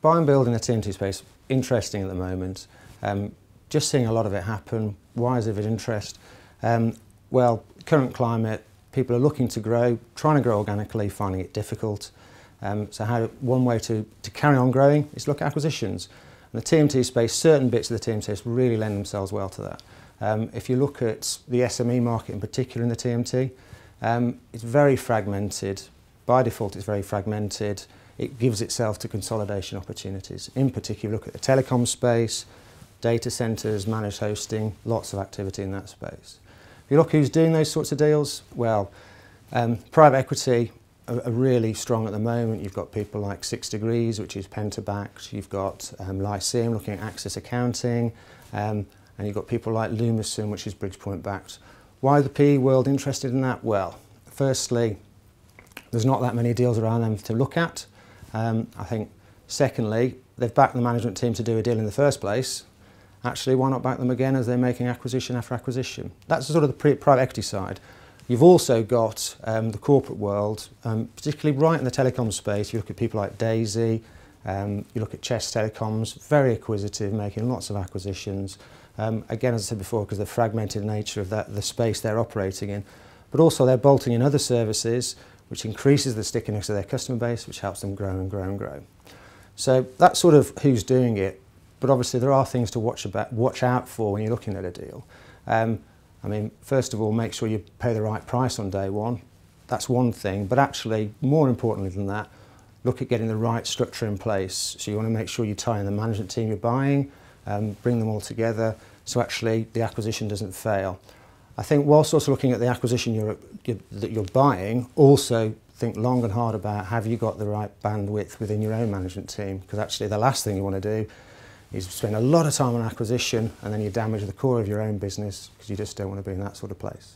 buy and build in the TMT space, interesting at the moment. Just seeing a lot of it happen. Why is it of interest? Well, current climate, people are looking to grow, trying to grow organically, finding it difficult. So one way to carry on growing is look at acquisitions. In the TMT space, certain bits of the TMT space really lend themselves well to that. If you look at the SME market in particular in the TMT, it's very fragmented. By default, it's very fragmented. It gives itself to consolidation opportunities. In particular, look at the telecom space, data centres, managed hosting, lots of activity in that space. If you look who's doing those sorts of deals, well, private equity are really strong at the moment. You've got people like 6 Degrees, which is Penta-backed. You've got Lyceum looking at Access Accounting, and you've got people like Lumison, which is Bridgepoint-backed. Why is the PE world interested in that? Well, firstly, there's not that many deals around them to look at. I think, secondly, they've backed the management team to do a deal in the first place. Actually, why not back them again as they're making acquisition after acquisition? That's sort of the private equity side. You've also got the corporate world, particularly right in the telecom space. You look at people like Daisy, you look at Chess Telecoms, very acquisitive, making lots of acquisitions. Again, as I said before, because of the fragmented nature of the space they're operating in. But also they're bolting in other services, which increases the stickiness of their customer base, which helps them grow and grow and grow. So that's sort of who's doing it. But obviously there are things to watch out for when you're looking at a deal. I mean, first of all, make sure you pay the right price on day one. That's one thing, but actually, more importantly than that, look at getting the right structure in place. So you want to make sure you tie in the management team you're buying, bring them all together, so actually the acquisition doesn't fail. I think whilst also looking at the acquisition that you're buying, also think long and hard about have you got the right bandwidth within your own management team, because actually the last thing you want to do is spend a lot of time on acquisition and then you damage the core of your own business because you just don't want to be in that sort of place.